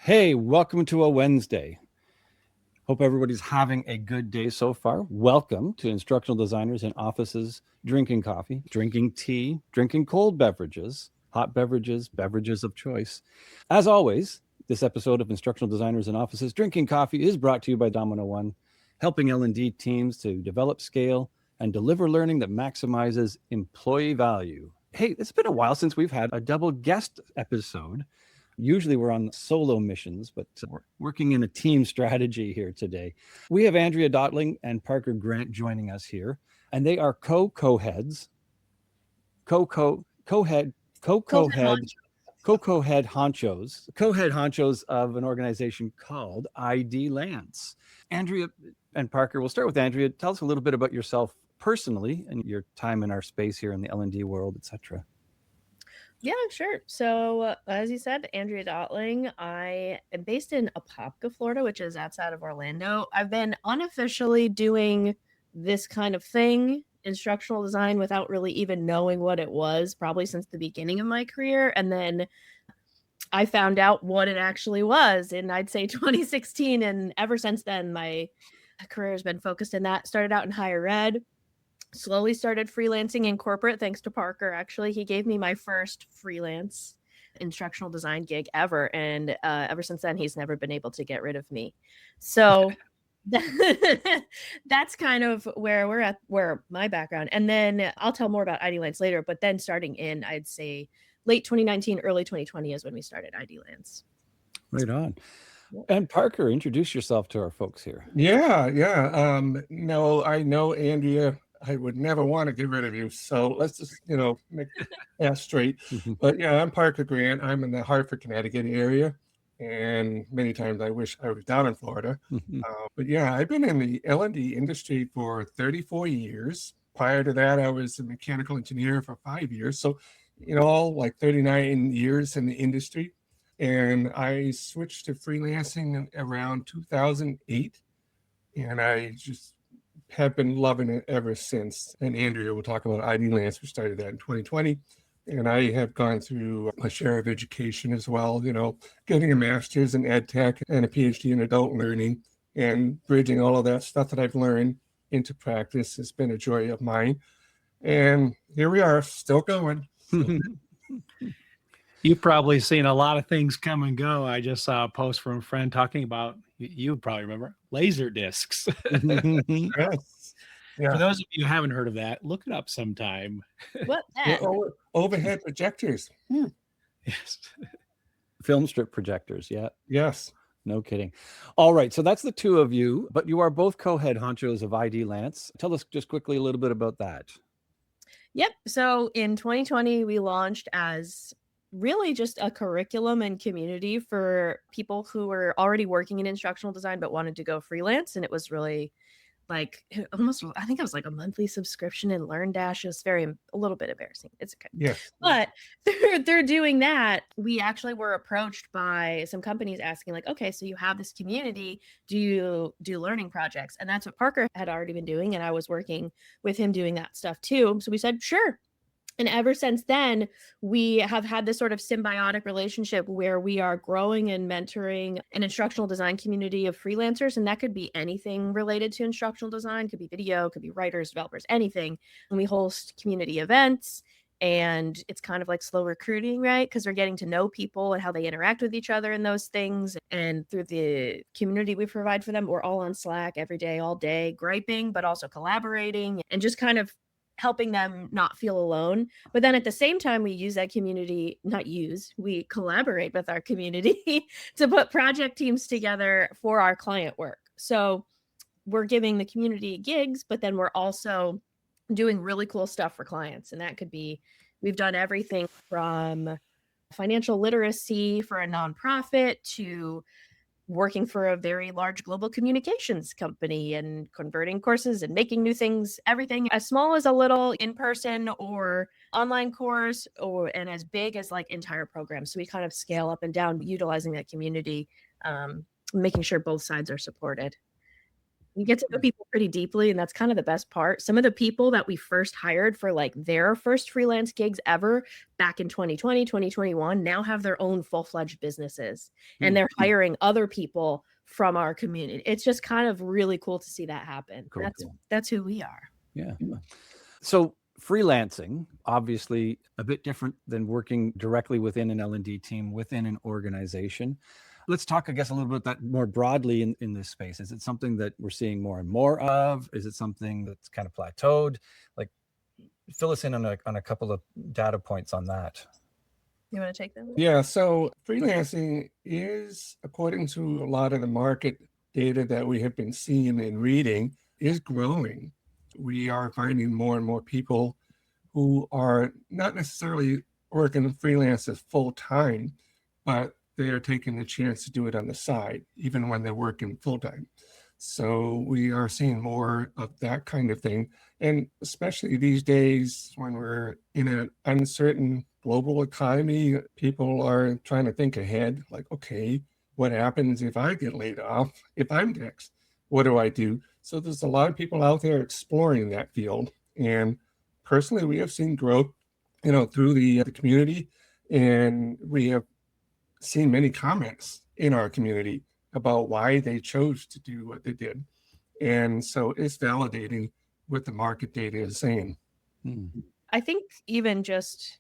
Hey, welcome to a Wednesday. Hope everybody's having a good day so far. Welcome to Instructional Designers in Offices Drinking Coffee, drinking tea, drinking cold beverages, hot beverages, beverages of choice. As always, this episode of Instructional Designers in Offices Drinking Coffee is brought to you by Domino One, helping L&D teams to develop, scale, and deliver learning that maximizes employee value. Hey, it's been a while since we've had a double guest episode. Usually we're on solo missions, but we're working in a team strategy here today. We have Andrea Dotling and Parker Grant joining us here, and they are co-co-heads, co-co-co-head, co-co-head, co-co-head honchos, co-head honchos of an organization called ID Lance. Andrea and Parker, we'll start with Andrea. Tell us a little bit about yourself personally and your time in our space here in the L&D world, etc. Yeah, sure. So, as you said, Andrea Dotling. I am based in Apopka, Florida, which is outside of Orlando. I've been unofficially doing this kind of thing, instructional design, without really even knowing what it was, probably since the beginning of my career. And then I found out what it actually was in, I'd say, 2016. And ever since then, my career has been focused in that. Started out in higher ed, slowly started freelancing in corporate thanks to Parker. Actually, he gave me my first freelance instructional design gig ever, and ever since then he's never been able to get rid of me. So that's kind of where we're at, where my background. And then I'll tell more about ID Lance later, but then starting in, I'd say, late 2019, early 2020 is when we started ID Lance. Right on. And Parker, introduce yourself to our folks here. Yeah. No, I know Andrea. I would never want to get rid of you. So let's just, make that straight. But yeah, I'm Parker Grant. I'm in the Hartford, Connecticut area. And many times I wish I was down in Florida. But yeah, I've been in the L&D industry for 34 years. Prior to that, I was a mechanical engineer for 5 years. So, like 39 years in the industry. And I switched to freelancing around 2008. And I just have been loving it ever since. And Andrea will talk about ID Lance. We started that in 2020. And I have gone through a share of education as well, getting a master's in ed tech and a PhD in adult learning, and bridging all of that stuff that I've learned into practice has been a joy of mine. And here we are, still going. You've probably seen a lot of things come and go. I just saw a post from a friend talking about, you probably remember, laser discs. Yes. Yeah. For those of you who haven't heard of that, look it up sometime. What that? Overhead projectors. Yes. Film strip projectors, yeah. Yes. No kidding. All right, so that's the two of you, but you are both co-head honchos of ID Lance. Tell us just quickly a little bit about that. Yep. So in 2020, we launched as really just a curriculum and community for people who were already working in instructional design but wanted to go freelance. And it was really like almost, I think it was like a monthly subscription in LearnDash. It was a little bit embarrassing. It's okay. Yes. But they're doing that. We actually were approached by some companies asking like, okay, so you have this community. Do you do learning projects? And that's what Parker had already been doing. And I was working with him doing that stuff too. So we said, sure. And ever since then, we have had this sort of symbiotic relationship where we are growing and mentoring an instructional design community of freelancers. And that could be anything related to instructional design, could be video, could be writers, developers, anything. And we host community events. And it's kind of like slow recruiting, right? Because we're getting to know people and how they interact with each other and those things. And through the community we provide for them, we're all on Slack every day, all day, griping, but also collaborating and just kind of helping them not feel alone. But then at the same time, we collaborate with our community to put project teams together for our client work. So we're giving the community gigs, but then we're also doing really cool stuff for clients. And that could be, we've done everything from financial literacy for a nonprofit to working for a very large global communications company and converting courses and making new things, everything as small as a little in-person or online course, and as big as like entire programs. So we kind of scale up and down utilizing that community, making sure both sides are supported. You get to know people pretty deeply, and that's kind of the best part. Some of the people that we first hired for like their first freelance gigs ever back in 2020, 2021 now have their own full-fledged businesses, and they're hiring other people from our community. It's just kind of really cool to see that happen. Cool. That's who we are. Yeah. So freelancing, obviously a bit different than working directly within an L&D team, within an organization. Let's talk, I guess, a little bit that more broadly in this space. Is it something that we're seeing more and more of? Is it something that's kind of plateaued? Like, fill us in on a couple of data points on that. You want to take them? Yeah, so freelancing is, according to a lot of the market data that we have been seeing and reading, is growing. We are finding more and more people who are not necessarily working freelance as full time, but they are taking the chance to do it on the side, even when they're working full time. So we are seeing more of that kind of thing. And especially these days when we're in an uncertain global economy, people are trying to think ahead, like, okay, what happens if I get laid off? If I'm next, what do I do? So there's a lot of people out there exploring that field. And personally, we have seen growth, through the community, and we have seen many comments in our community about why they chose to do what they did. And so it's validating what the market data is saying. I think even just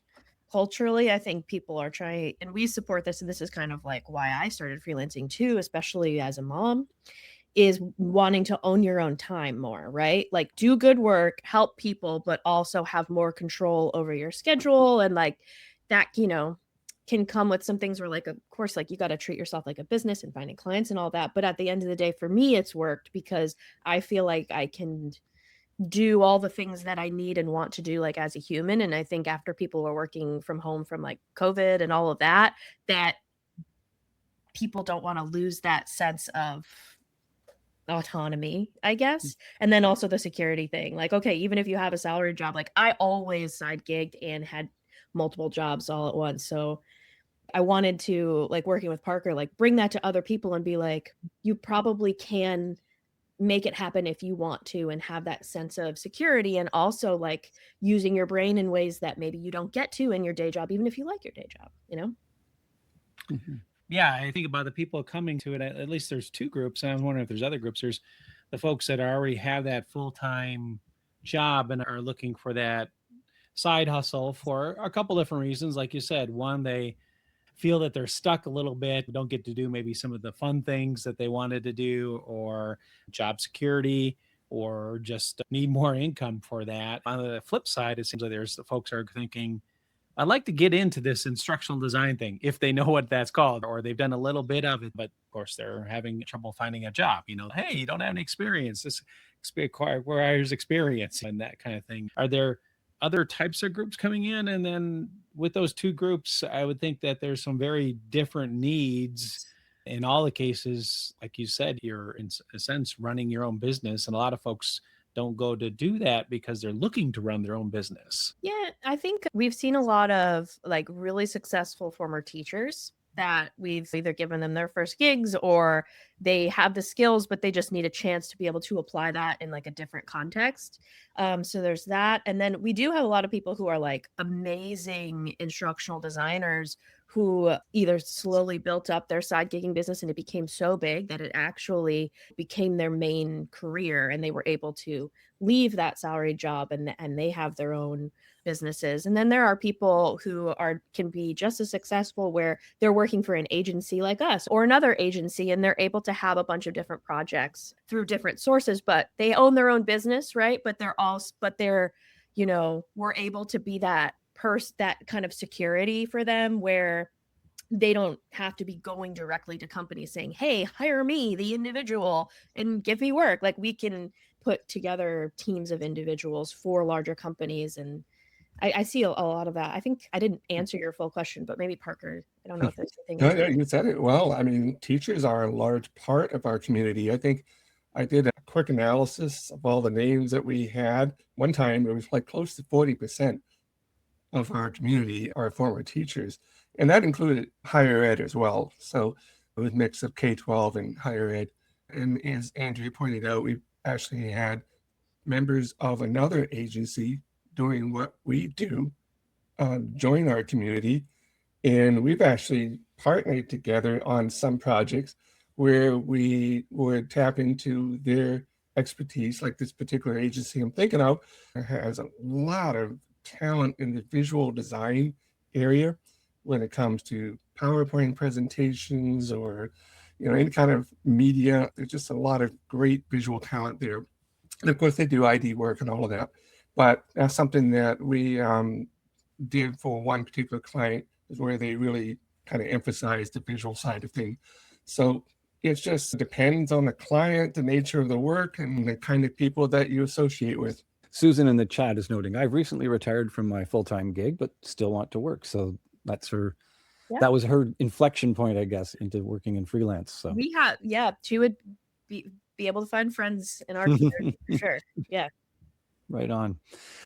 culturally, I think people are trying, and we support this, and this is kind of like why I started freelancing too, especially as a mom, is wanting to own your own time more, right? Like do good work, help people, but also have more control over your schedule. And like that, can come with some things where like, of course, like you got to treat yourself like a business and finding clients and all that. But at the end of the day, for me, it's worked because I feel like I can do all the things that I need and want to do like as a human. And I think after people were working from home from like COVID and all of that, that people don't want to lose that sense of autonomy, I guess. And then also the security thing. Like, okay, even if you have a salary job, like I always side gigged and had multiple jobs all at once. So I wanted to, like, working with Parker, like bring that to other people and be like, you probably can make it happen if you want to, and have that sense of security, and also like using your brain in ways that maybe you don't get to in your day job, even if you like your day job, Yeah, I think about the people coming to it. At least there's two groups, and I was wondering if there's other groups. There's the folks that already have that full-time job and are looking for that side hustle for a couple different reasons. Like you said, one, they feel that they're stuck a little bit, don't get to do maybe some of the fun things that they wanted to do, or job security, or just need more income for that. On the flip side, it seems like there's the folks are thinking, I'd like to get into this instructional design thing, if they know what that's called, or they've done a little bit of it, but of course they're having trouble finding a job. Hey, you don't have any experience. This requires experience and that kind of thing. Are there other types of groups coming in? And then with those two groups, I would think that there's some very different needs in all the cases. Like you said, you're in a sense running your own business, and a lot of folks don't go to do that because they're looking to run their own business. Yeah, I think we've seen a lot of like really successful former teachers that we've either given them their first gigs, or they have the skills, but they just need a chance to be able to apply that in like a different context. So there's that. And then we do have a lot of people who are like amazing instructional designers who either slowly built up their side gigging business and it became so big that it actually became their main career, and they were able to leave that salary job and they have their own businesses. And then there are people who can be just as successful where they're working for an agency like us or another agency, and they're able to have a bunch of different projects through different sources, but they own their own business, right? But we're able to be that kind of security for them, where they don't have to be going directly to companies saying, hey, hire me, the individual, and give me work. Like we can put together teams of individuals for larger companies. And I see a lot of that. I think I didn't answer your full question, but maybe Parker, I don't know if there's anything. No, you said it well. I mean, teachers are a large part of our community. I think I did a quick analysis of all the names that we had. One time it was like close to 40% of our community are former teachers, and that included higher ed as well. So it was a mix of K-12 and higher ed. And as Andrea pointed out, we've actually had members of another agency doing what we do join our community. And we've actually partnered together on some projects where we would tap into their expertise. Like this particular agency I'm thinking of has a lot of talent in the visual design area when it comes to PowerPoint presentations or any kind of media. There's just a lot of great visual talent there. And of course, they do ID work and all of that. But that's something that we did for one particular client, is where they really kind of emphasized the visual side of things. So it just depends on the client, the nature of the work, and the kind of people that you associate with. Susan in the chat is noting, I've recently retired from my full-time gig, but still want to work. So that's her. Yeah. That was her inflection point, I guess, into working in freelance. So We have, she would be able to find friends in our community for sure. Yeah. Right on.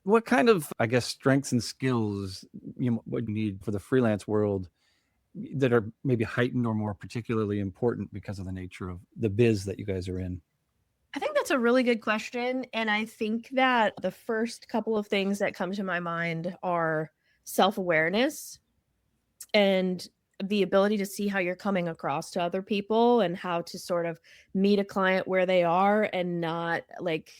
What kind of, I guess, strengths and skills what you need for the freelance world that are maybe heightened or more particularly important because of the nature of the biz that you guys are in? I think that's a really good question. And I think that the first couple of things that come to my mind are self-awareness and the ability to see how you're coming across to other people and how to sort of meet a client where they are and not like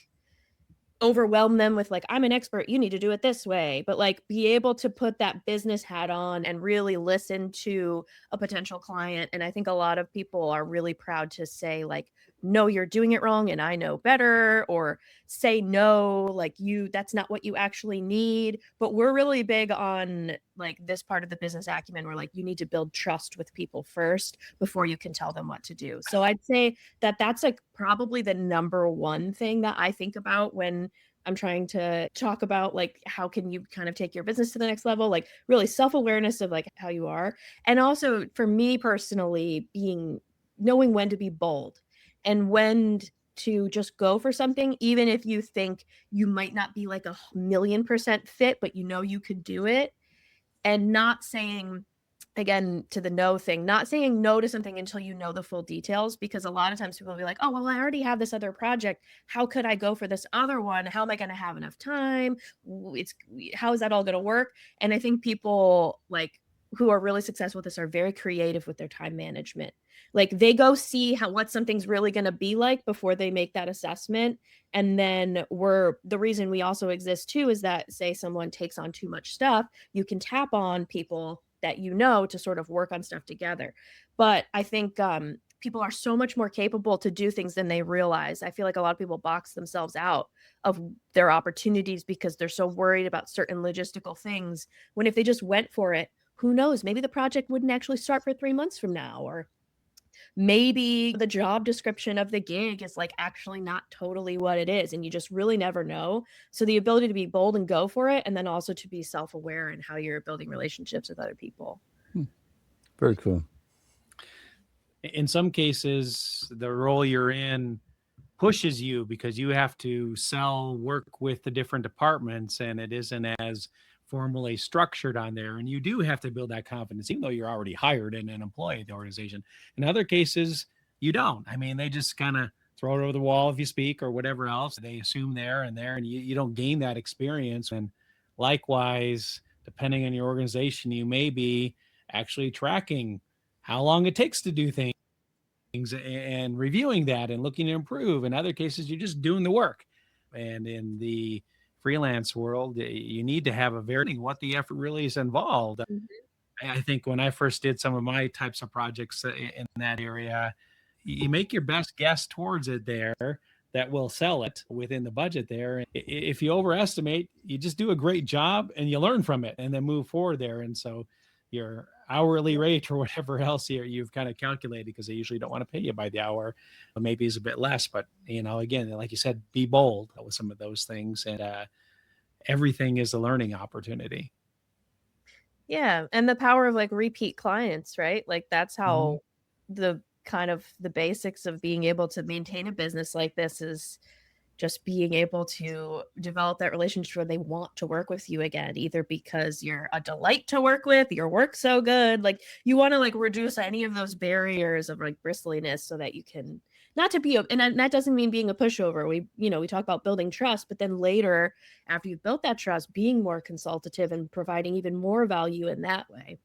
overwhelm them with like, I'm an expert, you need to do it this way, but like be able to put that business hat on and really listen to a potential client. And I think a lot of people are really proud to say like, no, you're doing it wrong and I know better, or say no, like that's not what you actually need. But we're really big on like this part of the business acumen where like you need to build trust with people first before you can tell them what to do. So I'd say that that's like probably the number one thing that I think about when I'm trying to talk about like how can you kind of take your business to the next level, like really self-awareness of like how you are. And also for me personally, knowing when to be bold and when to just go for something, even if you think you might not be like 1,000,000% fit, but you can do it. And not saying, again, to the no thing, not saying no to something until you know the full details, because a lot of times people will be like, oh, well, I already have this other project. How could I go for this other one? How am I going to have enough time? How is that all going to work? And I think people like who are really successful with this are very creative with their time management. Like they go see what something's really going to be like before they make that assessment. And then the reason we also exist too is that say someone takes on too much stuff, you can tap on people that to sort of work on stuff together. But I think people are so much more capable to do things than they realize. I feel like a lot of people box themselves out of their opportunities because they're so worried about certain logistical things, when if they just went for it, who knows, maybe the project wouldn't actually start for 3 months from now, or maybe the job description of the gig is like actually not totally what it is, and you just really never know. So the ability to be bold and go for it, and then also to be self-aware in how you're building relationships with other people. Very cool. In some cases, the role you're in pushes you because you have to work with the different departments, and it isn't as formally structured on there, and you do have to build that confidence even though you're already hired and an employee at the organization. In other cases you don't. I mean, they just kind of throw it over the wall if you speak or whatever else. They assume there and you don't gain that experience. And likewise, depending on your organization, you may be actually tracking how long it takes to do things and reviewing that and looking to improve. In other cases, you're just doing the work. And in the freelance world, you need to have what the effort really is involved. Mm-hmm. I think when I first did some of my types of projects in that area, you make your best guess towards it there that will sell it within the budget there. If you overestimate, you just do a great job and you learn from it and then move forward there. And so your hourly rate or whatever else you've kind of calculated, because they usually don't want to pay you by the hour, maybe is a bit less. But again, like you said, be bold with some of those things, and everything is a learning opportunity. Yeah, and the power of like repeat clients, right? Like that's how the kind of the basics of being able to maintain a business like this is just being able to develop that relationship where they want to work with you again, either because you're a delight to work with, your work's so good, like you want to like reduce any of those barriers of like bristliness so that you can not to be and that doesn't mean being a pushover. We talk about building trust, but then later, after you've built that trust, being more consultative and providing even more value in that way.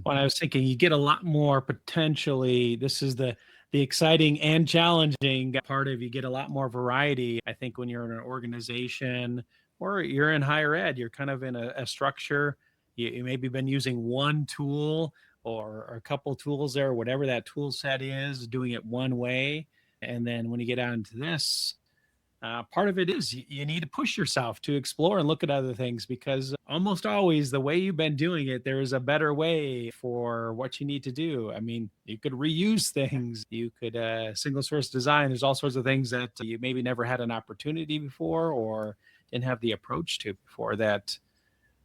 When I was thinking, you get a lot more potentially. This is the exciting and challenging part of, you get a lot more variety. I think when you're in an organization or you're in higher ed, you're kind of in a structure. You maybe been using one tool or a couple tools there, whatever that tool set is, doing it one way. And then when you get out into this, part of it is you need to push yourself to explore and look at other things, because almost always the way you've been doing it, there is a better way for what you need to do. I mean, you could reuse things, you could single source design. There's all sorts of things that you maybe never had an opportunity before or didn't have the approach to before, that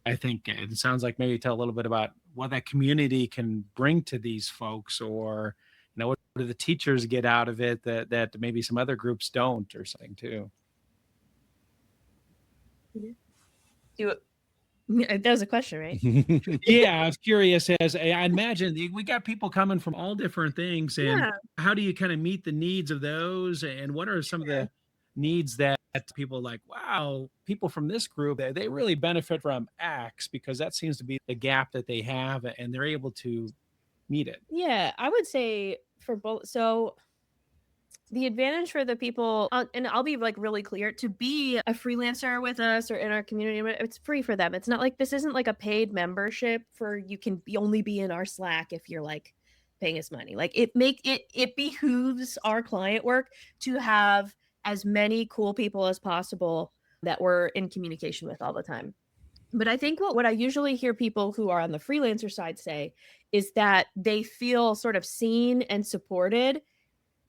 I think it sounds like maybe tell a little bit about what that community can bring to these folks, or what do the teachers get out of it that maybe some other groups don't, or something too. That was a question, right? Yeah, I was curious, as I imagine we got people coming from all different things, and Yeah. how do you kind of meet the needs of those, and what are some of the needs that people like, wow, people from this group, they really benefit from X, because that seems to be the gap that they have, and they're able to meet it. Yeah, I would say for both. So the advantage for the people, and I'll be like really clear, to be a freelancer with us or in our community, it's free for them. It's not like, this isn't like a paid membership for, you can only be in our Slack if you're like paying us money. Like it behooves our client work to have as many cool people as possible that we're in communication with all the time. But I think what I usually hear people who are on the freelancer side say is that they feel sort of seen and supported,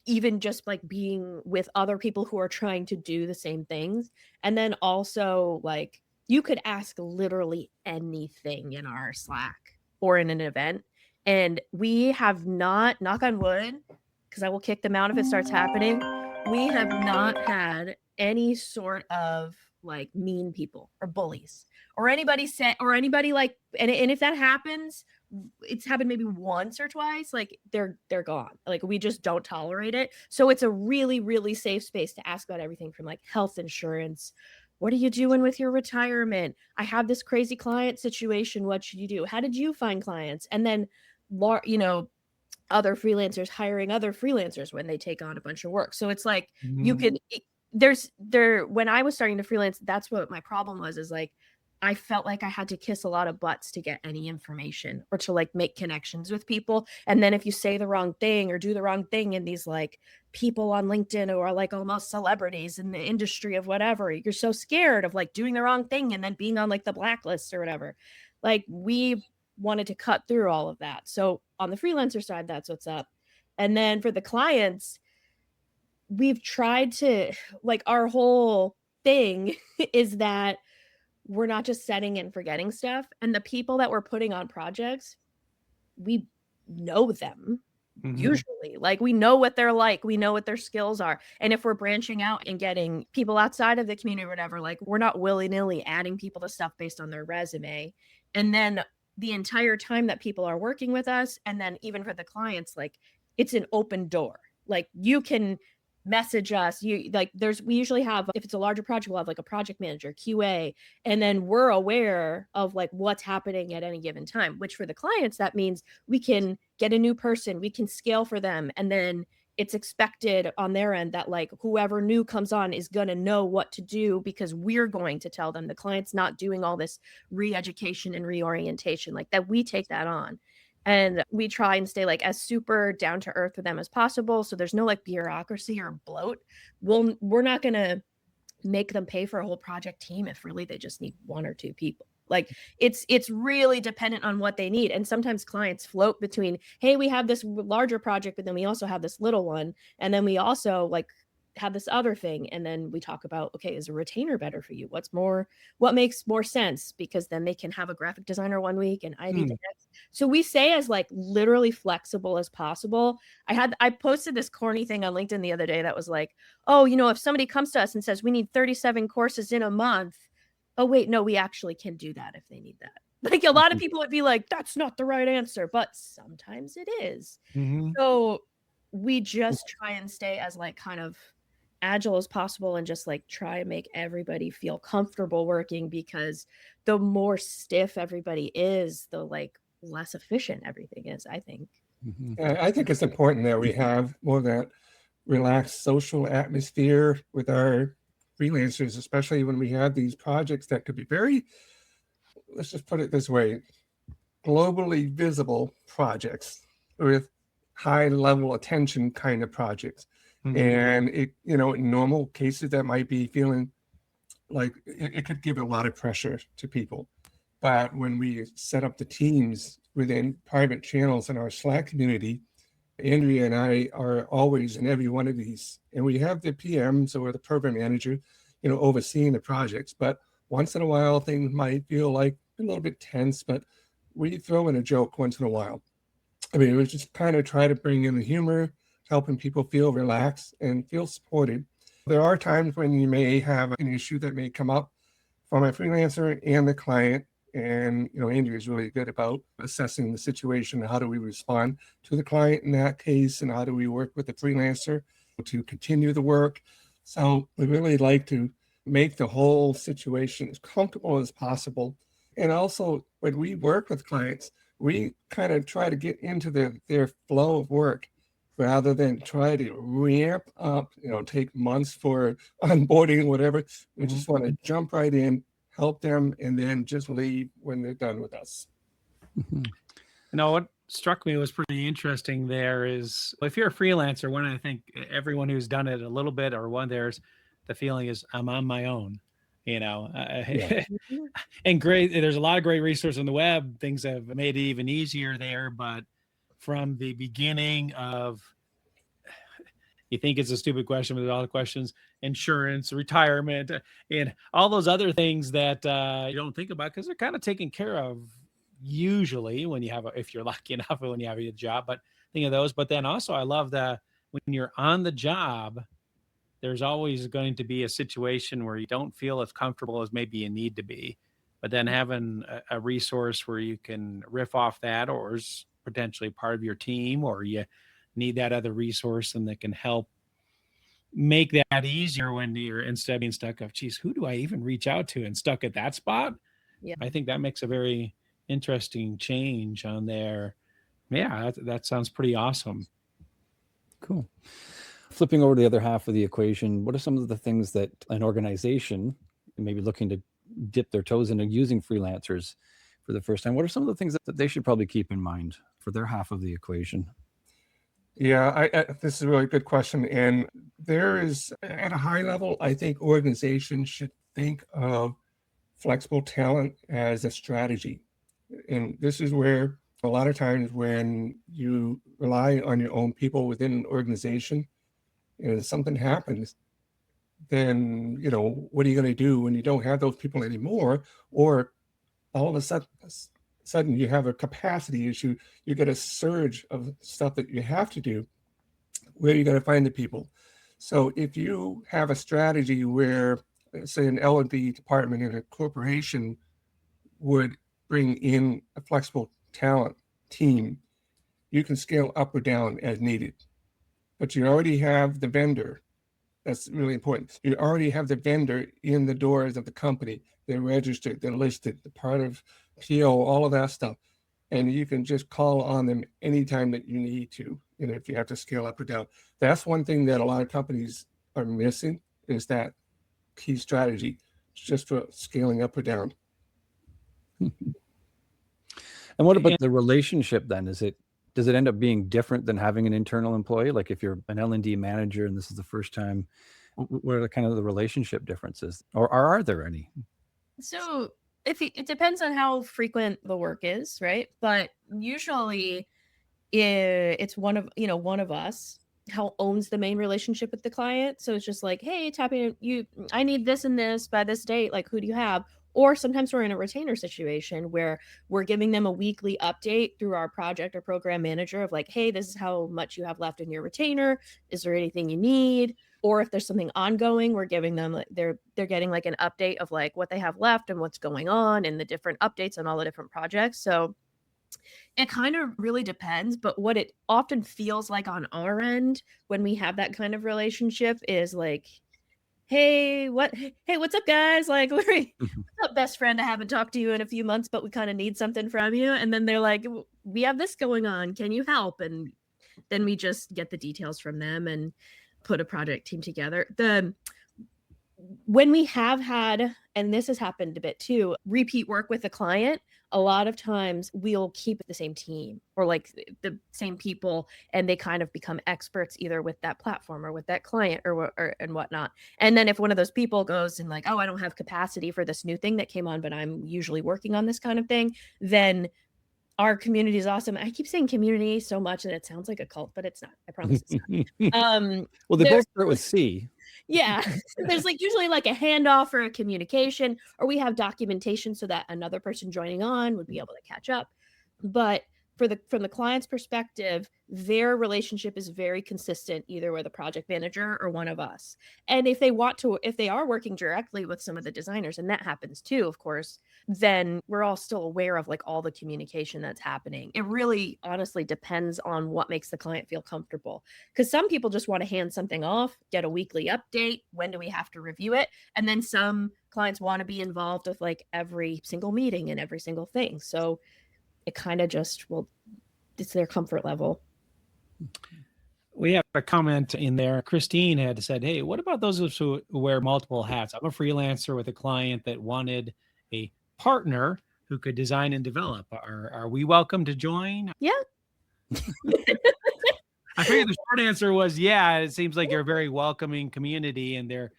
even just like being with other people who are trying to do the same things. And then also, like, you could ask literally anything in our Slack or in an event, and we have not, knock on wood, because I will kick them out if it starts happening, we have not had any sort of like mean people or bullies or anybody like, and if that happens, it's happened maybe once or twice, like they're gone. Like, we just don't tolerate it. So it's a really, really safe space to ask about everything from like health insurance. What are you doing with your retirement? I have this crazy client situation. What should you do? How did you find clients? And then, other freelancers hiring other freelancers when they take on a bunch of work. So it's like, you could, when I was starting to freelance, that's what my problem was, is like, I felt like I had to kiss a lot of butts to get any information or to like make connections with people. And then if you say the wrong thing or do the wrong thing, and these like people on LinkedIn who are like almost celebrities in the industry of whatever, you're so scared of like doing the wrong thing and then being on like the blacklist or whatever. Like, we wanted to cut through all of that. So on the freelancer side, that's what's up. And then for the clients, we've tried to, like, our whole thing is that we're not just setting and forgetting stuff. And the people that we're putting on projects, we know them. Usually, like, we know what they're like, we know what their skills are. And if we're branching out and getting people outside of the community or whatever, like, we're not willy-nilly adding people to stuff based on their resume. And then the entire time that people are working with us, and then even for the clients, like, it's an open door. Like, you can message us. We usually have, if it's a larger project, we'll have like a project manager, QA, and then we're aware of like what's happening at any given time, which for the clients, that means we can get a new person, we can scale for them. And then it's expected on their end that like whoever new comes on is going to know what to do, because we're going to tell them. The client's not doing all this re-education and reorientation, like that. We take that on. And we try and stay like as super down to earth with them as possible. So there's no like bureaucracy or bloat. We're not going to make them pay for a whole project team if really they just need one or two people. Like, it's really dependent on what they need. And sometimes clients float between, hey, we have this larger project, but then we also have this little one. And then we also like have this other thing. And then we talk about, okay, is a retainer better for you? What makes more sense? Because then they can have a graphic designer one week and ID the next. So we say as like literally flexible as possible. I posted this corny thing on LinkedIn the other day that was like, oh, if somebody comes to us and says we need 37 courses in a month. Oh, wait, no, we actually can do that if they need that. Like, a lot of people would be like, that's not the right answer, but sometimes it is. So we just try and stay as like kind of agile as possible and just like try and make everybody feel comfortable working, because the more stiff everybody is, the like less efficient everything is, I think. Mhm. I think it's important that we have more of that relaxed social atmosphere with our freelancers, especially when we have these projects that could be very, let's just put it this way, globally visible projects with high level attention kind of projects. Mhm. And it, in normal cases that might be feeling like it could give a lot of pressure to people. But when we set up the teams within private channels in our Slack community, Andrea and I are always in every one of these, and we have the PMs or the program manager, overseeing the projects. But once in a while, things might feel like a little bit tense, but we throw in a joke once in a while. I mean, we just kind of try to bring in the humor, helping people feel relaxed and feel supported. There are times when you may have an issue that may come up from a freelancer and the client. And, Andrew is really good about assessing the situation. How do we respond to the client in that case? And how do we work with the freelancer to continue the work? So we really like to make the whole situation as comfortable as possible. And also, when we work with clients, we kind of try to get into their flow of work rather than try to ramp up, take months for onboarding, whatever. We just want to jump right in, help them, and then just leave when they're done with us. Mhm. What struck me was pretty interesting there is, if you're a freelancer, one, I think everyone who's done it a little bit or one, there's the feeling is I'm on my own, Yeah. and great. There's a lot of great resources on the web. Things have made it even easier there. But from the beginning of, you think it's a stupid question, but all the questions, insurance, retirement, and all those other things that you don't think about because they're kind of taken care of usually when you have, if you're lucky enough, when you have a job. But think of those. But then also, I love that when you're on the job, there's always going to be a situation where you don't feel as comfortable as maybe you need to be. But then having a resource where you can riff off that, or is potentially part of your team, or you need that other resource and that can help make that easier when you're, instead of being stuck of, geez, who do I even reach out to and stuck at that spot? Yeah. I think that makes a very interesting change on there. Yeah, that sounds pretty awesome. Cool. Flipping over to the other half of the equation, what are some of the things that an organization maybe looking to dip their toes into using freelancers for the first time? What are some of the things that they should probably keep in mind for their half of the equation? Yeah, this is a really good question. And there is, at a high level, I think organizations should think of flexible talent as a strategy. And this is where a lot of times when you rely on your own people within an organization, and something happens, then, what are you going to do when you don't have those people anymore? Or all of a sudden you have a capacity issue, you get a surge of stuff that you have to do. Where are you going to find the people? So if you have a strategy where, say, an L&D department in a corporation would bring in a flexible talent team, you can scale up or down as needed. But you already have the vendor. That's really important. You already have the vendor in the doors of the company. They're registered, they're listed, they're part of PO, all of that stuff. And you can just call on them anytime that you need to, if you have to scale up or down. That's one thing that a lot of companies are missing, is that key strategy, just for scaling up or down. And what about the relationship then? Does it end up being different than having an internal employee? Like if you're an L&D manager and this is the first time, what are the kind of the relationship differences, or are there any? So it depends on how frequent the work is, right? But usually it's one of us how owns the main relationship with the client. So it's just like, hey, tapping you, I need this and this by this date. Like, who do you have? Or sometimes we're in a retainer situation where we're giving them a weekly update through our project or program manager of like, hey, this is how much you have left in your retainer. Is there anything you need? Or if there's something ongoing, we're giving them like they're getting like an update of like what they have left and what's going on and the different updates on all the different projects. So It kind of really depends, but what it often feels like on our end when we have that kind of relationship is like, hey, what's up, guys? Like, what's up, best friend? I haven't talked to you in a few months, but we kind of need something from you. And then they're like, we have this going on. Can you help? And then we just get the details from them and put a project team together. When we have had, and this has happened a bit too, repeat work with a client, a lot of times we'll keep the same team or like the same people, and they kind of become experts either with that platform or with that client or and whatnot. And then if one of those people goes and like, oh, I don't have capacity for this new thing that came on, but I'm usually working on this kind of thing, then our community is awesome. I keep saying community so much that it sounds like a cult, but it's not. I promise it's not. Well, they there's- both start with C. Yeah. There's like usually like a handoff or a communication, or we have documentation so that another person joining on would be able to catch up. But from the client's perspective, their relationship is very consistent, either with a project manager or one of us. And if they are working directly with some of the designers, and that happens too, of course, then we're all still aware of like all the communication that's happening. It really honestly depends on what makes the client feel comfortable. Because some people just want to hand something off, get a weekly update. When do we have to review it? And then some clients want to be involved with like every single meeting and every single thing. So it kind of just, well, it's their comfort level. We have a comment in there. Christine had said, hey, what about those who wear multiple hats? I'm a freelancer with a client that wanted a partner who could design and develop. Are we welcome to join? Yeah. I figured the short answer was, yeah, it seems like you're a very welcoming community and there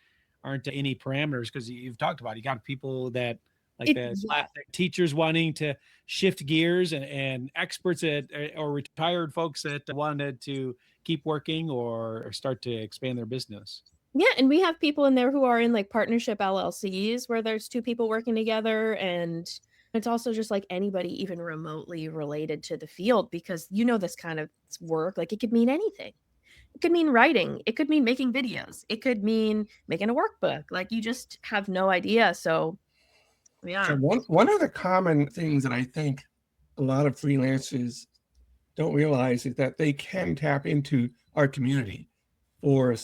aren't any parameters because you've talked about, you got people that like the classic teachers wanting to shift gears and experts or retired folks that wanted to keep working or start to expand their business. Yeah, and we have people in there who are in like partnership LLCs where there's two people working together, and it's also just like anybody even remotely related to the field, because this kind of work, like it could mean anything. It could mean writing, it could mean making videos, it could mean making a workbook, like you just have no idea. So yeah. So one of the common things that I think a lot of freelancers don't realize is that they can tap into our community for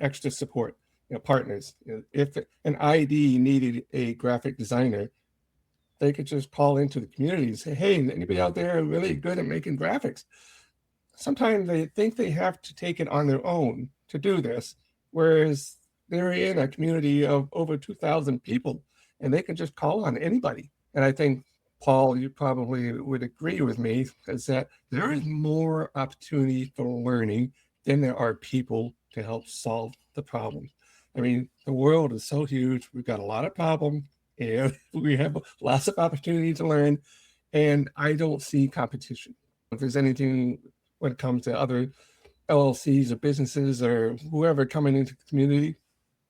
extra support, partners. If an ID needed a graphic designer, they could just call into the community and say, hey, anybody out there really good at making graphics? Sometimes they think they have to take it on their own to do this, whereas they're in a community of over 2,000 people and they can just call on anybody. And I think, Paul, you probably would agree with me, is that there is more opportunity for learning than there are people to help solve the problem. I mean, the world is so huge. We've got a lot of problems and we have lots of opportunity to learn. And I don't see competition. If there's anything when it comes to other LLCs or businesses or whoever coming into the community,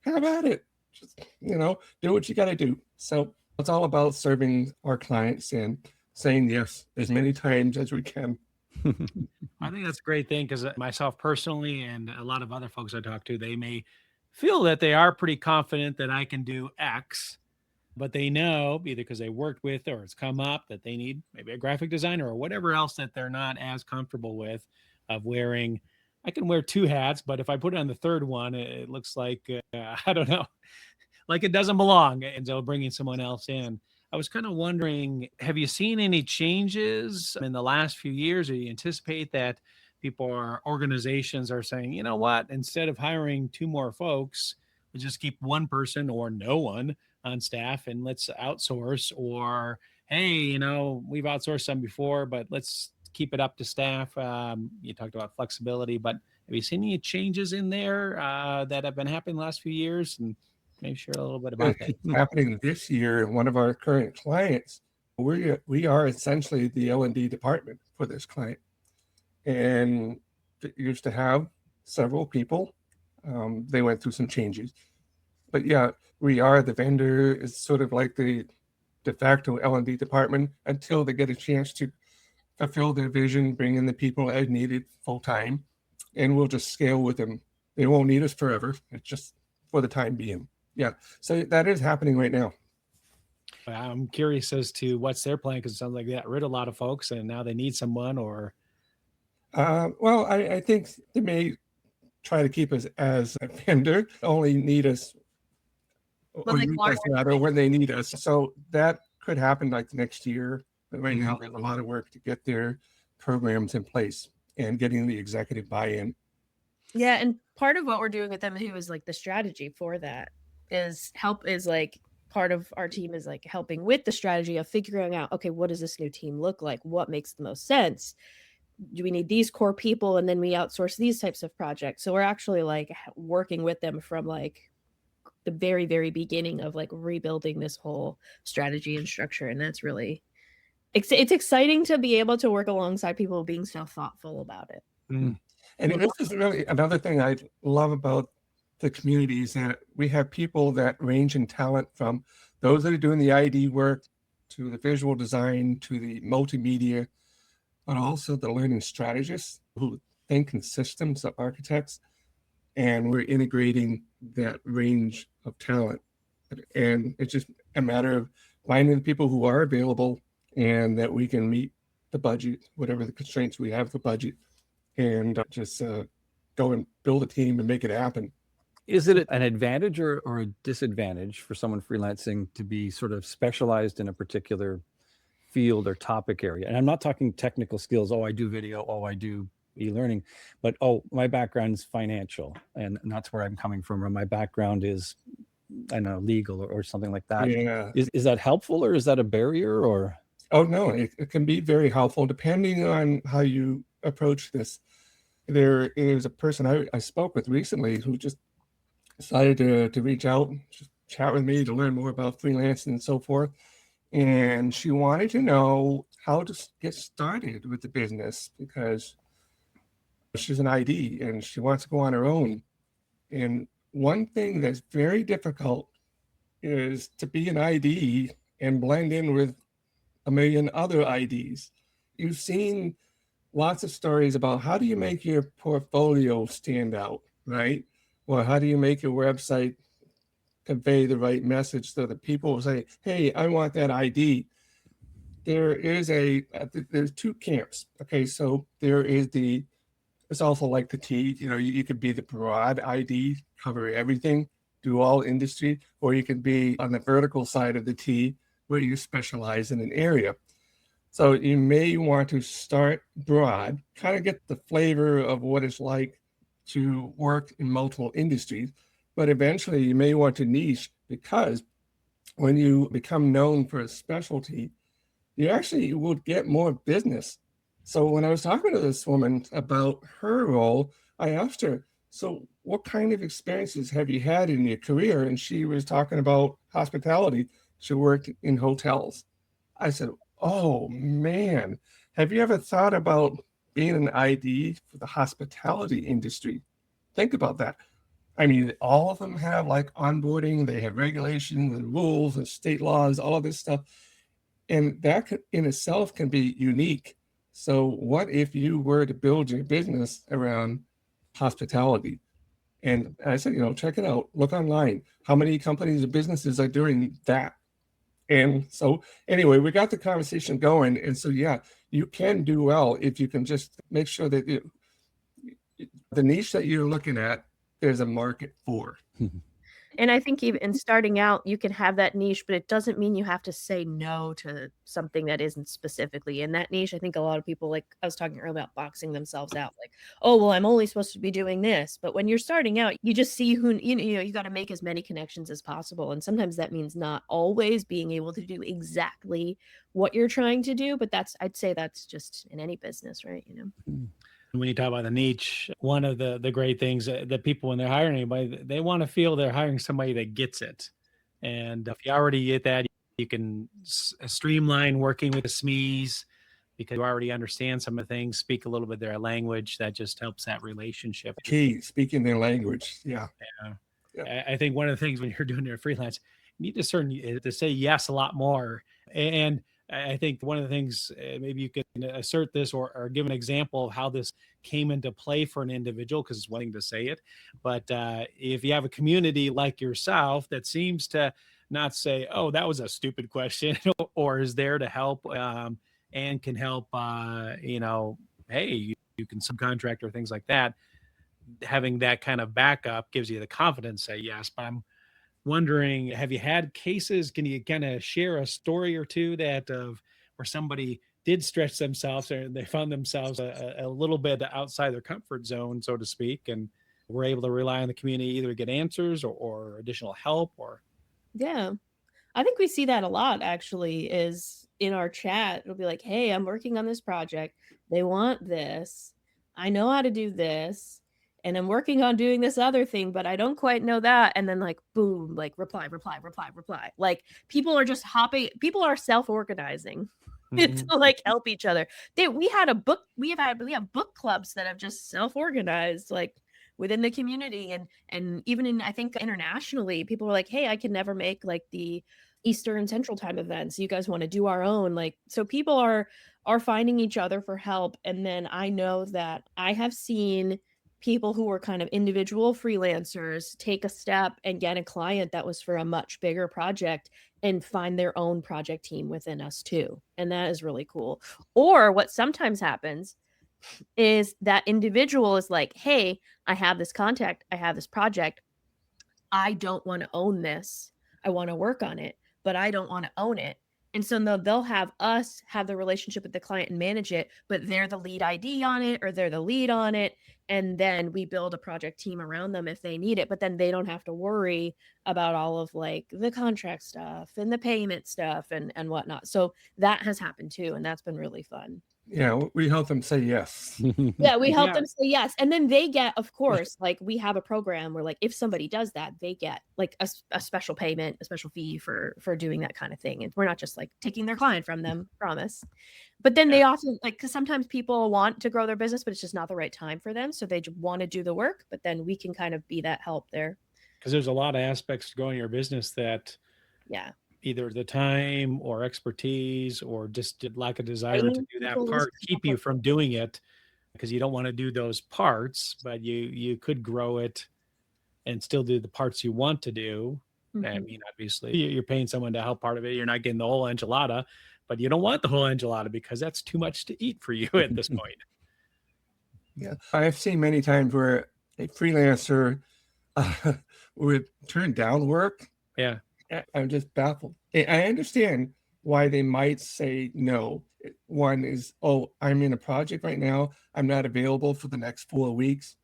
have at it. Just, do what you got to do. So it's all about serving our clients and saying yes as many times as we can. I think that's a great thing because myself personally and a lot of other folks I talk to, they may feel that they are pretty confident that I can do X, but they know either because they worked with or it's come up that they need maybe a graphic designer or whatever else that they're not as comfortable with of wearing. I can wear two hats, but if I put it on the third one, it looks like, I don't know, like it doesn't belong. And so bringing someone else in. I was kind of wondering, have you seen any changes in the last few years, or you anticipate that people or organizations are saying, you know what, instead of hiring two more folks, we'll just keep one person or no one on staff and let's outsource, or, hey, we've outsourced some before, but let's keep it up to staff. You talked about flexibility, but have you seen any changes in there that have been happening the last few years? And maybe share a little bit about that. It's happening this year. One of our current clients, we are essentially the L&D department for this client, and it used to have several people. They went through some changes, but yeah, we are the vendor. It's sort of like the de facto L&D department until they get a chance to fulfill their vision, bring in the people as needed full time, and we'll just scale with them. They won't need us forever. It's just for the time being. Yeah, so that is happening right now. I'm curious as to what's their plan, because it sounds like they got rid of a lot of folks and now they need someone. Or Well, I think they may try to keep us as a vendor, only need us Well, or like use Florida, us rather when they need us. So that could happen like next year. But right now, there's a lot of work to get their programs in place and getting the executive buy-in. yeah, and part of what we're doing with them too is like the strategy for that is like part of our team is like helping with the strategy of figuring out, okay, what does this new team look like? What makes the most sense? Do we need these core people, and then we outsource these types of projects? So we're actually like working with them from like the very, very beginning of like rebuilding this whole strategy and structure. And that's really it's exciting to be able to work alongside people being so thoughtful about it. And this is really another thing I love about the community is that we have people that range in talent, from those that are doing the ID work to the visual design to the multimedia, but also the learning strategists who think in systems of architects. And we're integrating that range of talent. And it's just a matter of finding the people who are available and that we can meet the budget, whatever the constraints we have for budget, and just go and build a team and make it happen. Is it an advantage or a disadvantage for someone freelancing to be sort of specialized in a particular field or topic area? And I'm not talking technical skills. Oh, I do video. Oh, I do e-learning. But oh, my background is financial, and that's where I'm coming from. Or my background is, I don't know, legal or something like that. Yeah. Is that helpful, or is that a barrier? Or Oh no, it can be very helpful depending on how you approach this. There is a person I spoke with recently who just decided to reach out, just chat with me to learn more about freelancing and so forth. And she wanted to know how to get started with the business because she's an ID and she wants to go on her own. And one thing that's very difficult is to be an ID and blend in with a million other IDs. You've seen lots of stories about how do you make your portfolio stand out, right? Or how do you make your website convey the right message so that people will say, hey, I want that ID. There's two camps. Okay, so it's also like the T, you could be the broad ID, cover everything, do all industry, or you could be on the vertical side of the T where you specialize in an area. So you may want to start broad, kind of get the flavor of what it's like to work in multiple industries, but eventually you may want to niche, because when you become known for a specialty, you actually will get more business. So when I was talking to this woman about her role, I asked her, so what kind of experiences have you had in your career? And she was talking about hospitality. She worked in hotels. I said, oh man, have you ever thought about being an ID for the hospitality industry? Think about that. I mean, all of them have like onboarding, they have regulations and rules and state laws, all of this stuff. And that in itself can be unique. So what if you were to build your business around hospitality? And I said, check it out, look online. How many companies or businesses are doing that? And so anyway, we got the conversation going. And so, yeah, you can do well if you can just make sure that the niche that you're looking at, there's a market for. And I think even in starting out, you can have that niche, but it doesn't mean you have to say no to something that isn't specifically in that niche. I think a lot of people, like I was talking earlier about boxing themselves out, like, oh, well, I'm only supposed to be doing this. But when you're starting out, you just see who, you got to make as many connections as possible. And sometimes that means not always being able to do exactly what you're trying to do. But I'd say that's just in any business, right? When you talk about the niche, one of the great things that people, when they're hiring anybody, they want to feel they're hiring somebody that gets it. And if you already get that, you can streamline working with the SMEs because you already understand some of the things, speak a little bit their language. That just helps that relationship. Key, speaking their language. Yeah. I think one of the things when you're doing your freelance, you need to say yes a lot more. And I think one of the things, maybe you can assert this or give an example of how this came into play for an individual, because it's one thing to say it. But if you have a community like yourself that seems to not say, oh, that was a stupid question, or is there to help, and can help, hey, you can subcontract or things like that. Having that kind of backup gives you the confidence to say yes. But I'm wondering, have you had cases? Can you kind of share a story or two that of where somebody did stretch themselves or they found themselves a little bit outside their comfort zone, so to speak, and were able to rely on the community either to get answers or additional help or Yeah. I think we see that a lot actually is in our chat. It'll be like, hey, I'm working on this project. They want this. I know how to do this. And I'm working on doing this other thing, but I don't quite know that. And then like, boom, like reply. Like people are just hopping. People are self-organizing to like help each other. We have book clubs that have just self-organized like within the community and even in I think internationally, people were like, hey, I can never make like the Eastern Central Time events. You guys want to do our own? Like, so people are finding each other for help. And then I know that I have seen people who were kind of individual freelancers take a step and get a client that was for a much bigger project and find their own project team within us too. And that is really cool. Or what sometimes happens is that individual is like, hey, I have this contact, I have this project. I don't want to own this. I want to work on it, but I don't want to own it. And so they'll have us have the relationship with the client and manage it, but they're the lead ID on it or they're the lead on it. And then we build a project team around them if they need it, but then they don't have to worry about all of like the contract stuff and the payment stuff and whatnot. So that has happened too. And that's been really fun. Yeah, we help them say yes. Yeah, we help Yeah. them say yes. And then they get, of course, like we have a program where like if somebody does that, they get like a special payment, a special fee for doing that kind of thing. And we're not just like taking their client from them, promise. But then they often like, because sometimes people want to grow their business, but it's just not the right time for them. So they want to do the work, but then we can kind of be that help there. because there's a lot of aspects to growing your business that Yeah. either the time or expertise or just lack of desire to Training do that people, part stuff keep you like from doing it because you don't want to do those parts, but you could grow it and still do the parts you want to do. I Mhm. mean, obviously you're paying someone to help part of it. You're not getting the whole enchilada, but you don't want the whole enchilada because that's too much to eat for you at this point. Yeah, I've seen many times where a freelancer would turn down work. Yeah. I'm just baffled. I understand why they might say no. One is, oh, I'm in a project right now. I'm not available for the next 4 weeks.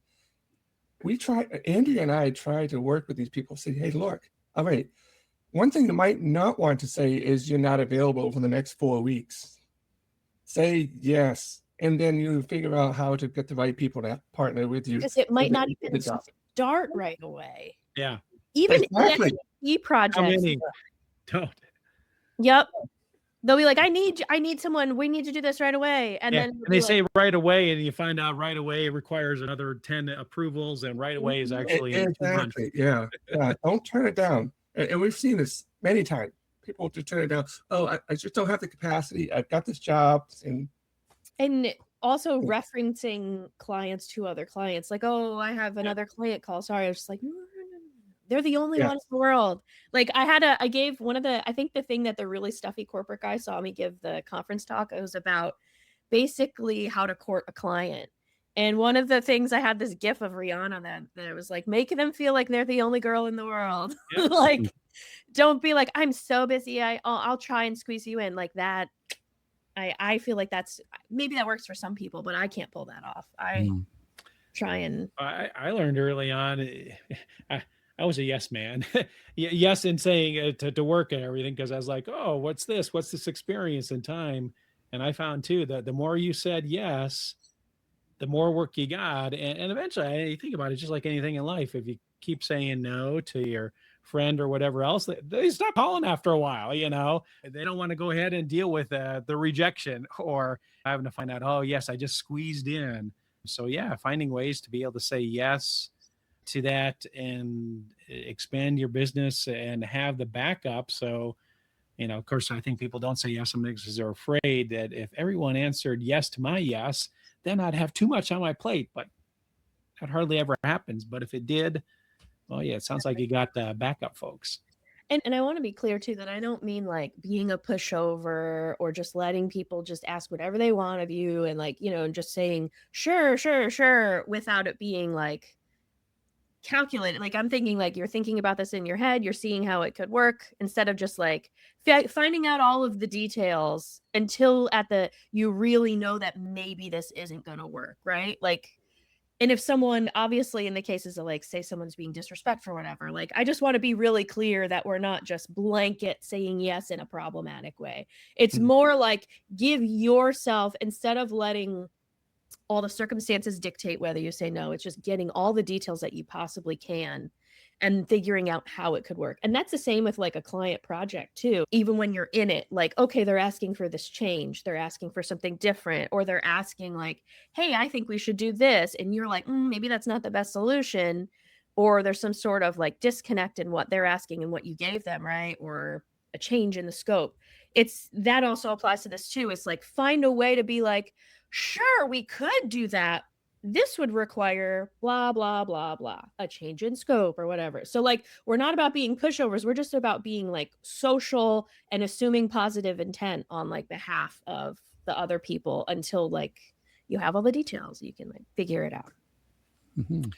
Andy and I try to work with these people, say, hey, look, all right. One thing you might not want to say is you're not available for the next 4 weeks. Say yes. And then you figure out how to get the right people to partner with you. Because it might for not the even job. start right away. Yeah. Even Exactly. EXP How projects. many don't? Yep. They'll be like, I need someone. We need to do this right away. And Yeah. then And they say right away, and you find out right away requires another 10 approvals, and right away is actually 200. Exactly. Yeah. Don't turn it down. And we've seen this many times. People just turn it down. Oh, I just don't have the capacity. I've got this job. and also referencing clients to other clients. Like, oh, I have another client call. Sorry. I was just like, no. They're the only ones in the world. Like I gave one of I think the thing that the really stuffy corporate guy saw me give the conference talk, it was about basically how to court a client. And one of the things I had this gif of Rihanna that it was like, making them feel like they're the only girl in the world. Yep. Like, don't be like, I'm so busy. I'll try and squeeze you in like that. I feel like maybe that works for some people, but I can't pull that off. I try and I learned early on. I was a yes man. Yes, in saying to work and everything, because I was like, oh, what's this? What's this experience and time? And I found too that the more you said yes, the more work you got. And eventually, I think about it just like anything in life. If you keep saying no to your friend or whatever else, they stop calling after a while. You know, they don't want to go ahead and deal with the rejection or having to find out, oh, yes, I just squeezed in. So, yeah, finding ways to be able to say yes to that and expand your business and have the backup. So, you know, of course, I think people don't say yes because they're afraid that if everyone answered yes to my yes, then I'd have too much on my plate. But that hardly ever happens. But if it did, well, yeah, it sounds like you got backup folks. And I want to be clear too that I don't mean like being a pushover or just letting people just ask whatever they want of you and like, and just saying sure, sure, sure without it being like calculated. Like I'm thinking like you're thinking about this in your head, you're seeing how it could work instead of just like finding out all of the details until you really know that maybe this isn't going to work, right? Like, and if someone, obviously in the cases of like, say someone's being disrespectful or whatever, like I just want to be really clear that we're not just blanket saying yes in a problematic way. It's Mhm. more like give yourself, instead of letting all the circumstances dictate whether you say no, it's just getting all the details that you possibly can and figuring out how it could work. And that's the same with like a client project too. Even when you're in it, like, okay, they're asking for this change, they're asking for something different, or they're asking like, hey, I think we should do this. And you're like, maybe that's not the best solution. Or there's some sort of like disconnect in what they're asking and what you gave them, right? Or a change in the scope. That also applies to this too. It's like, find a way to be like, sure, we could do that. This would require blah, blah, blah, blah, a change in scope or whatever. So, like, we're not about being pushovers. We're just about being like social and assuming positive intent on like behalf of the other people until like you have all the details. You can like figure it out. Mhm.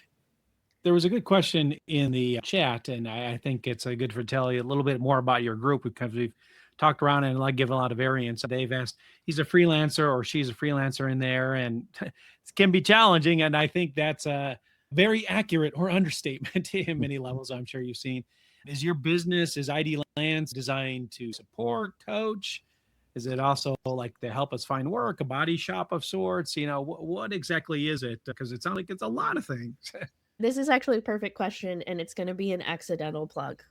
There was a good question in the chat, and I think it's a good for tell you a little bit more about your group because we've talked around and like give a lot of variance. Dave asked, he's a freelancer or she's a freelancer in there, and it can be challenging. And I think that's a very accurate or understatement in many levels. I'm sure you've seen. Is your business, is ID Lands designed to support, coach? Is it also like to help us find work, a body shop of sorts? What exactly is it? Because it sounds like it's a lot of things. This is actually a perfect question, and it's going to be an accidental plug.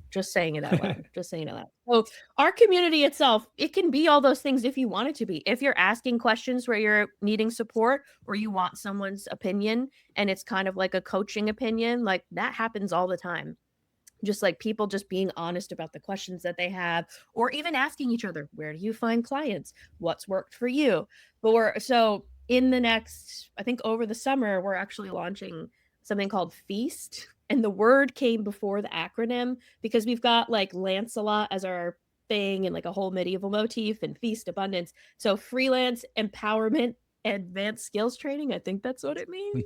Just saying it out loud. Just saying it out loud. So our community itself, it can be all those things if you want it to be. If you're asking questions where you're needing support or you want someone's opinion and it's kind of like a coaching opinion, like that happens all the time. Just like people just being honest about the questions that they have, or even asking each other, where do you find clients? What's worked for you? So in the next, I think over the summer, we're actually launching something called Feast. And the word came before the acronym because we've got like Lancelot as our thing and like a whole medieval motif and Feast abundance. So freelance empowerment, advanced skills training. I think that's what it means.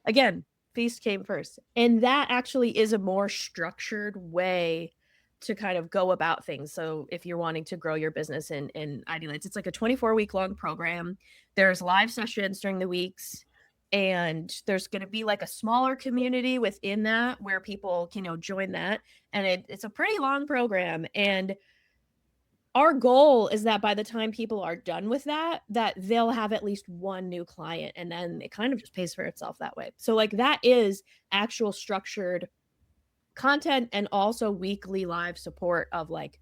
Again, Feast came first. And that actually is a more structured way to kind of go about things. So if you're wanting to grow your business in ID Lands, it's like a 24-week long program. There's live sessions during the weeks. And there's going to be like a smaller community within that where people can, join that. And it's a pretty long program. And our goal is that by the time people are done with that they'll have at least one new client, and then it kind of just pays for itself that way. So like that is actual structured content and also weekly live support of like,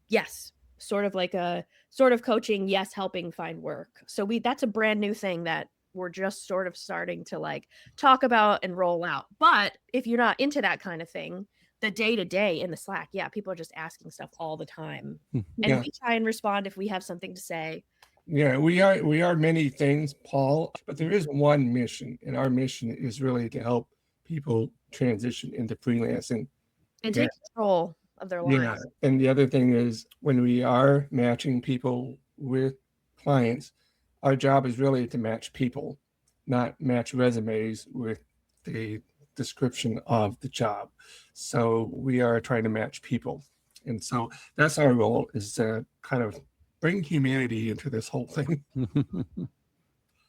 yes, sort of like a sort of coaching, yes, helping find work. So that's a brand new thing that we're just sort of starting to like talk about and roll out. But if you're not into that kind of thing, the day-to-day in the Slack, yeah, people are just asking stuff all the time. And Yeah. we try and respond if we have something to say. Yeah, we are many things, Paul, but there is one mission, and our mission is really to help people transition into freelancing. And Yeah. take control of their Yeah, lives. and the other thing is when we are matching people with clients, our job is really to match people, not match resumes with the description of the job. So we are trying to match people. And so that's our goal, is to kind of bring humanity into this whole thing. And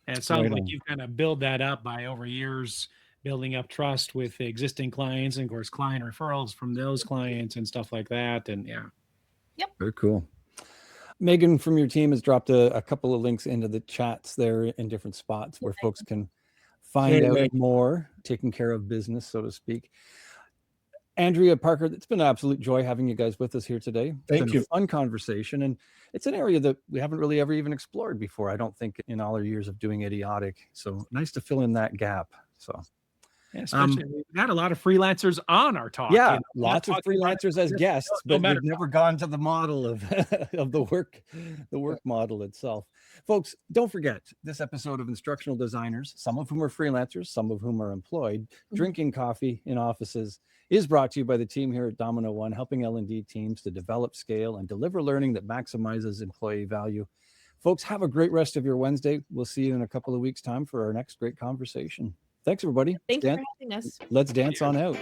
it sounds Right like on. you've kind of built that up by over years, building up trust with existing clients and of course client referrals from those clients and stuff like that. And yeah. Very cool. Megan from your team has dropped a couple of links into the chats there in different spots where folks can find Hey, out Megan. more, taking care of business, so to speak. Andrea Parker, it's been an absolute joy having you guys with us here today. It's Thank been you. a fun conversation, and it's an area that we haven't really ever even explored before, I don't think, in all our years of doing Idiotic. So nice to fill in that gap. So Yeah, especially we've got a lot of freelancers on our talk. Yeah, you know, not lots of talking about freelancers as just- guests, no but matter they've never gone to the model of of the work model itself. Folks, don't forget this episode of Instructional Designers, some of whom are freelancers, some of whom are employed, drinking coffee in offices, is brought to you by the team here at Domino One, helping L&D teams to develop, scale, and deliver learning that maximizes employee value. Folks, have a great rest of your Wednesday. We'll see you in a couple of weeks' time for our next great conversation. Thanks, everybody. Thank you for having us. Let's dance on out.